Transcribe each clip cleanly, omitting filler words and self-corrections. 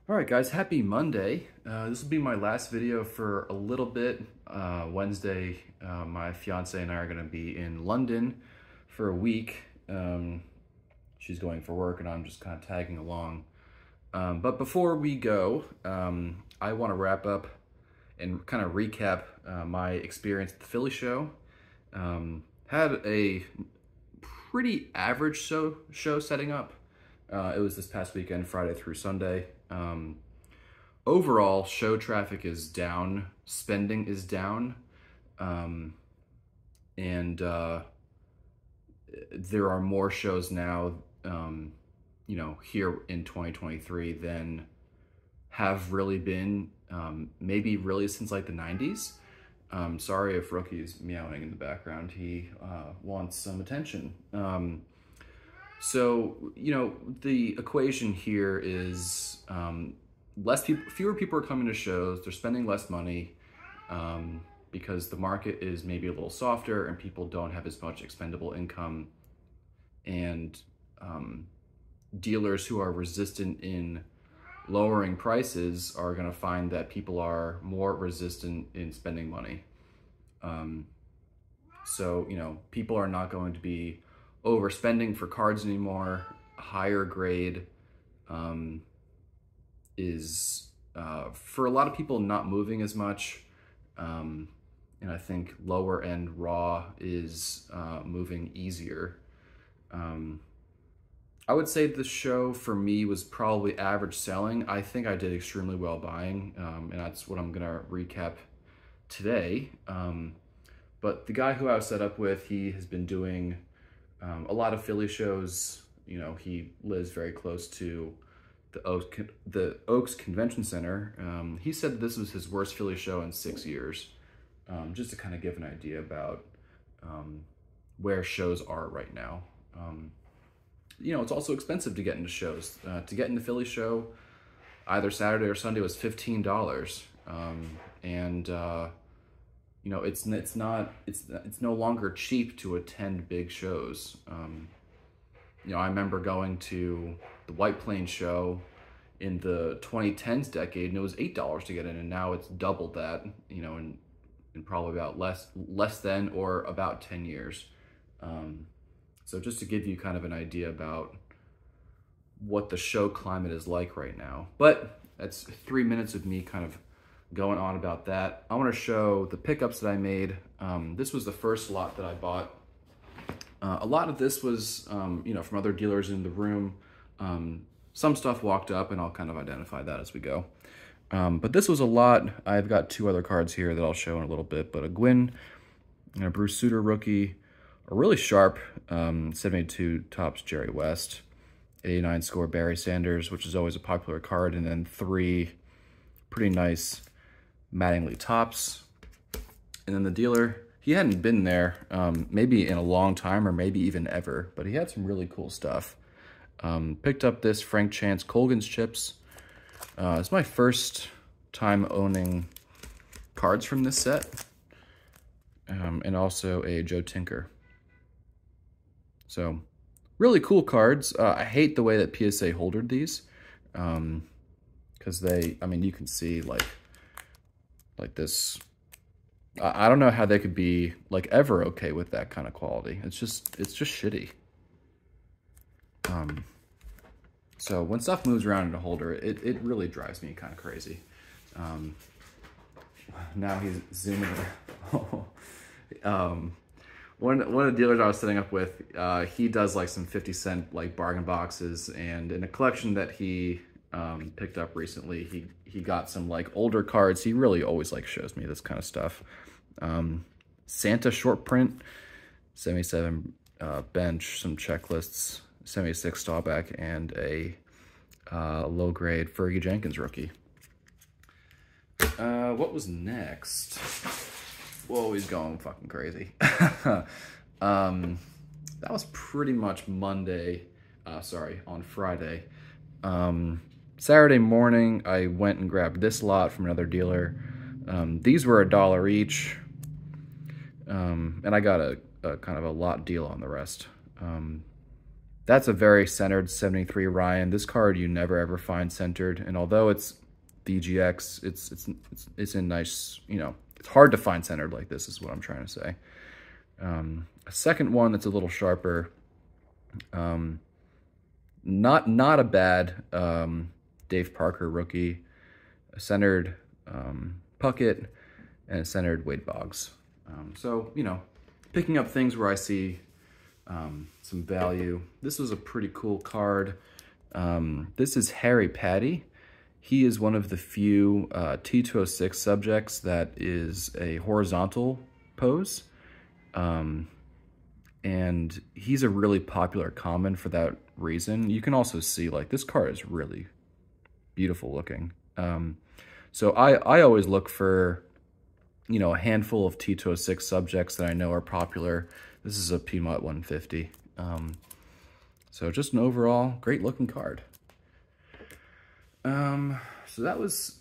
All right, guys, happy Monday. This will be my last video for a little bit. Wednesday, my fiance and I are gonna be in London for a week. She's going for work and I'm just kind of tagging along. But before we go, I wanna wrap up and kind of recap my experience at the Philly show. Had a pretty average show setting up. It was this past weekend, Friday through Sunday. Overall, show traffic is down, spending is down, and there are more shows now, here in 2023 than have really been, maybe really since like the 90s. Sorry if Rookie's meowing in the background. He wants some attention. So, the equation here is fewer people are coming to shows, they're spending less money because the market is maybe a little softer and people don't have as much expendable income, and dealers who are resistant in lowering prices are going to find that people are more resistant in spending money. So, people are not going to be overspending for cards anymore. Higher grade is for a lot of people not moving as much, and I think lower end raw is moving easier. I would say the show for me was probably average selling. I think I did extremely well buying, and that's what I'm gonna recap today. But the guy who I was set up with, he has been doing a lot of Philly shows. He lives very close to the Oaks Convention Center. He said this was his worst Philly show in 6 years, just to kind of give an idea about where shows are right now. It's also expensive to get into shows. To get into Philly show, either Saturday or Sunday was $15, and it's no longer cheap to attend big shows. I remember going to the White Plains show in the 2010s decade, and it was $8 to get in, and now it's doubled that, in probably about less than or about 10 years. So just to give you kind of an idea about what the show climate is like right now. But that's 3 minutes of me kind of going on about that. I want to show the pickups that I made. This was the first lot that I bought. A lot of this was, from other dealers in the room. Some stuff walked up, and I'll kind of identify that as we go. But this was a lot. I've got two other cards here that I'll show in a little bit, but a Gwyn and a Bruce Sutter rookie, a really sharp 72 Topps Jerry West, 89 score Barry Sanders, which is always a popular card, and then three pretty nice Mattingly Topps. And then the dealer, he hadn't been there maybe in a long time or maybe even ever, but he had some really cool stuff. Picked up this Frank Chance Colgan's chips. It's my first time owning cards from this set, and also a Joe Tinker. So really cool cards. I hate the way that PSA holdered these, because you can see like this. I don't know how they could be like ever okay with that kind of quality. It's just shitty. So when stuff moves around in a holder, it really drives me kind of crazy. Now he's zooming in. One of the dealers I was setting up with, he does like some 50-cent like bargain boxes, and in a collection that he picked up recently, he got some like older cards. He really always like shows me this kind of stuff. Santa short print, 77 bench, some checklists, 76 Staubach, and a low grade Fergie Jenkins rookie. What was next? Whoa, he's going fucking crazy. That was pretty much Monday. On Friday. Saturday morning, I went and grabbed this lot from another dealer. These were $1 each. And I got a kind of a lot deal on the rest. That's a very centered 73 Ryan. This card you never ever find centered, and although it's VGX, it's in nice, you know, it's hard to find centered like this is what I'm trying to say. A second one that's a little sharper, not a bad Dave Parker rookie, a centered Puckett, and a centered Wade Boggs. So, you know, picking up things where I see some value. This was a pretty cool card. This is Harry Patty. He is one of the few T206 subjects that is a horizontal pose. And he's a really popular common for that reason. You can also see, like, this card is really beautiful looking. So I always look for, you know, a handful of T206 subjects that I know are popular. This is a Piedmont 150. So just an overall great looking card. So that was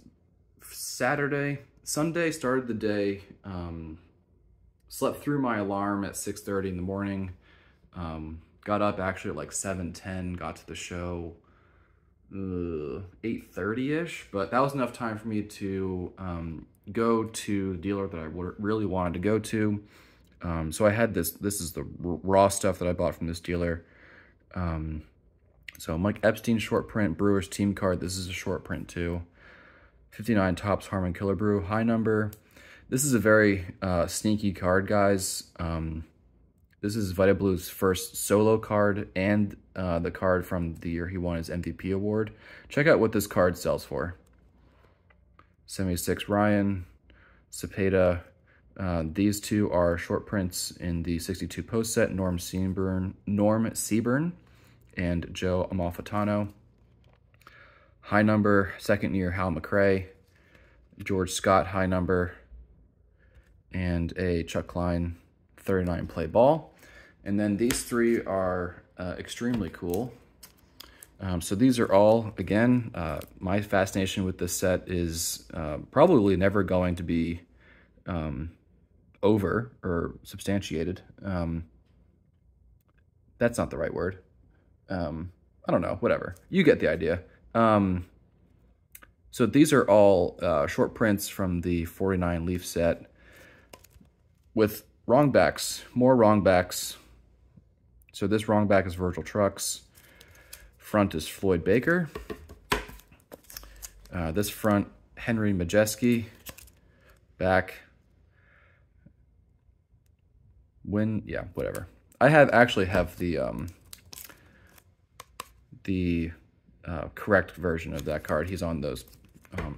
Saturday. Sunday started the day. Slept through my alarm at 6:30 in the morning. Got up actually at like 7:10, got to the show 8:30-ish, but that was enough time for me to go to the dealer that I really wanted to go to. So I had this is the raw stuff that I bought from this dealer. So Mike Epstein short print, Brewers team card. This is a short print too. 59 Topps Harmon Killer Brew, high number. This is a very sneaky card, guys. This is Vita Blue's first solo card and the card from the year he won his MVP award. Check out what this card sells for. 76 Ryan, Cepeda. These two are short prints in the 62 post set. Norm Seaburn, and Joe Amalfitano. High number, second year Hal McRae. George Scott, high number. And a Chuck Klein 39 play ball. And then these three are extremely cool. So these are all, again, my fascination with this set is probably never going to be over or substantiated. That's not the right word. I don't know, whatever. You get the idea. So these are all short prints from the 49 Leaf set with wrong backs, more wrong backs. So this wrong back is Virgil Trucks. Front is Floyd Baker. This front, Henry Majeski. Back, whatever. I actually have the correct version of that card. He's on those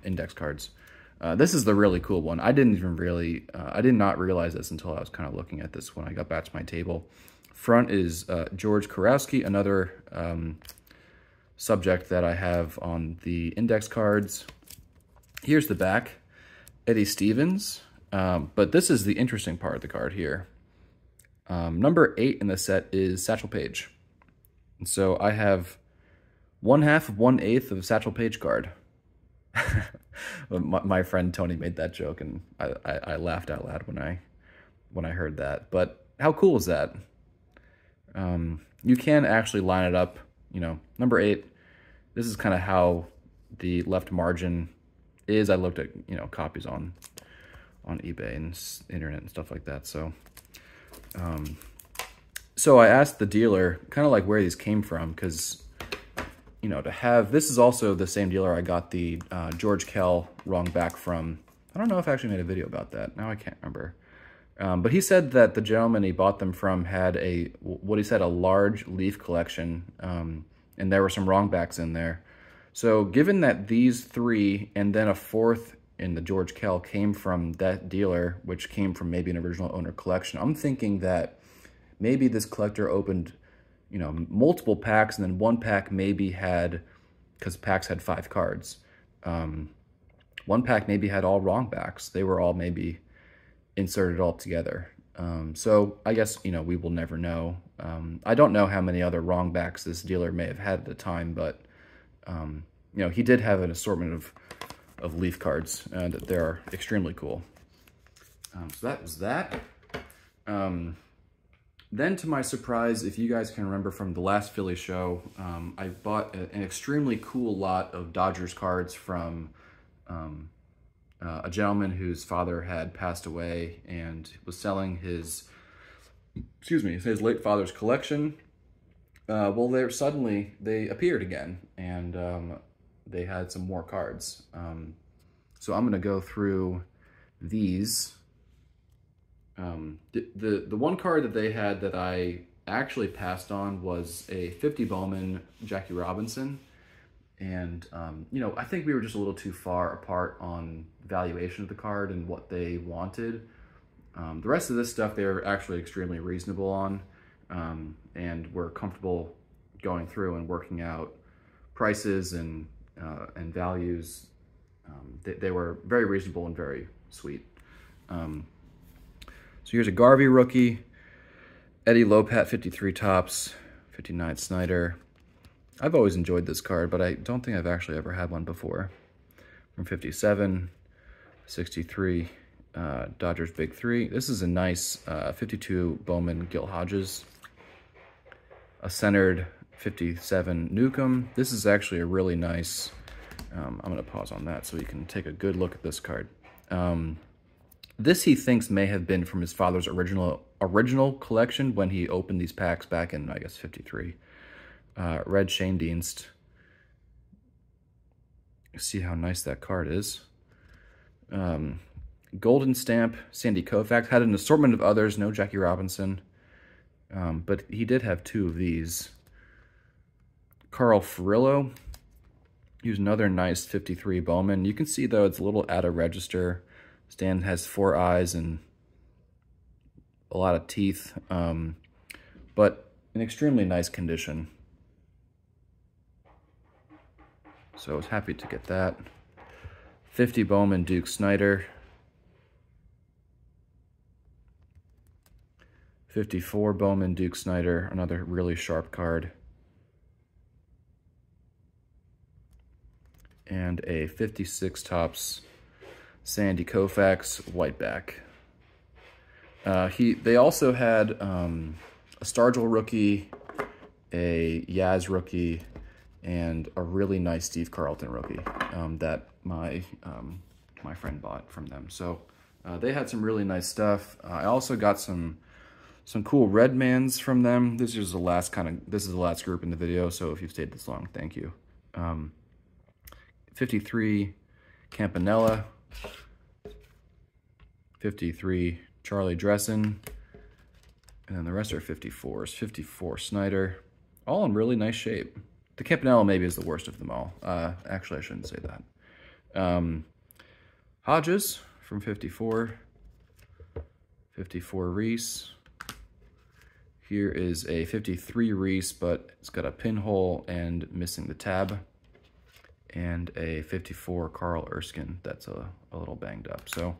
index cards. This is the really cool one. I did not realize this until I was kind of looking at this when I got back to my table. Front is George Kurowski, another subject that I have on the index cards. Here's the back, Eddie Stevens. But this is the interesting part of the card here. Number 8 in the set is Satchel Paige. And so I have 1/2 of 1/8 of Satchel Paige card. My friend Tony made that joke, and I laughed out loud when I heard that. But how cool is that? You can actually line it up, you know, number 8. This is kind of how the left margin is. I looked at, you know, copies on eBay and internet and stuff like that. So, so I asked the dealer kind of like where these came from, because, you know, this is also the same dealer I got the George Kell wrong back from. I don't know if I actually made a video about that. Now I can't remember. But he said that the gentleman he bought them from had a large Leaf collection, and there were some wrong backs in there. So given that these 3 and then a 4th in the George Kell came from that dealer, which came from maybe an original owner collection, I'm thinking that maybe this collector opened, you know, multiple packs, and then one pack maybe had, because packs had 5 cards, one pack maybe had all wrong backs. They were all maybe inserted all together. So I guess, you know, we will never know. I don't know how many other wrong backs this dealer may have had at the time, but, you know, he did have an assortment of Leaf cards that they are extremely cool. So that was that. Then to my surprise, if you guys can remember from the last Philly show, I bought an extremely cool lot of Dodgers cards from a gentleman whose father had passed away and was selling his late father's collection. Well, they appeared again, and they had some more cards. So I'm gonna go through these. The one card that they had that I actually passed on was a 50 Bowman Jackie Robinson. And, you know, I think we were just a little too far apart on valuation of the card and what they wanted. The rest of this stuff, they were actually extremely reasonable on, and were comfortable going through and working out prices and values. They were very reasonable and very sweet. So here's a Garvey rookie, Eddie Lopat 53 Topps, 59 Snyder. I've always enjoyed this card, but I don't think I've actually ever had one before. From 57, 63, Dodgers Big Three. This is a nice 52 Bowman Gil Hodges. A centered 57 Newcomb. This is actually a really nice, I'm going to pause on that so you can take a good look at this card. This he thinks may have been from his father's original collection when he opened these packs back in, I guess, 53. Red Shane Dienst. See how nice that card is. Golden Stamp, Sandy Koufax. Had an assortment of others, no Jackie Robinson. But he did have two of these. Carl Furillo. Here's another nice 53 Bowman. You can see, though, it's a little out of register. Stan has 4 eyes and a lot of teeth, but in extremely nice condition. So I was happy to get that. 50 Bowman Duke Snyder. 54 Bowman Duke Snyder, another really sharp card. And a 56 Topps Sandy Koufax Whiteback. They also had a Stargell rookie, a Yaz rookie, and a really nice Steve Carlton rookie that my friend bought from them. So they had some really nice stuff. I also got some cool Redmans from them. This is the last group in the video. So if you've stayed this long, thank you. 53 Campanella. 53 Charlie Dressen, and then the rest are 54s. 54 Snyder, all in really nice shape. The Campanella maybe is the worst of them all. Actually, I shouldn't say that. Hodges from 54. 54 Reese. Here is a 53 Reese, but it's got a pinhole and missing the tab. And a 54 Carl Erskine that's a little banged up. So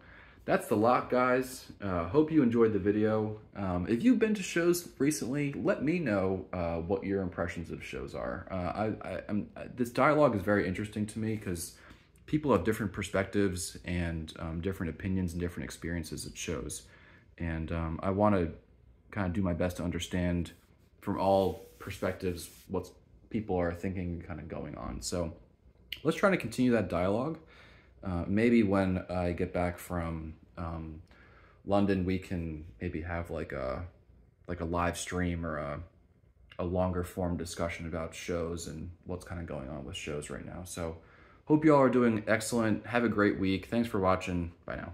that's the lot, guys. Hope you enjoyed the video. If you've been to shows recently, let me know what your impressions of shows are. This dialogue is very interesting to me because people have different perspectives and different opinions and different experiences at shows. And I want to kind of do my best to understand from all perspectives what people are thinking and kind of going on. So let's try to continue that dialogue. Maybe when I get back from London, we can maybe have like a live stream or a longer form discussion about shows and what's kind of going on with shows right now. So hope you all are doing excellent. Have a great week. Thanks for watching. Bye now.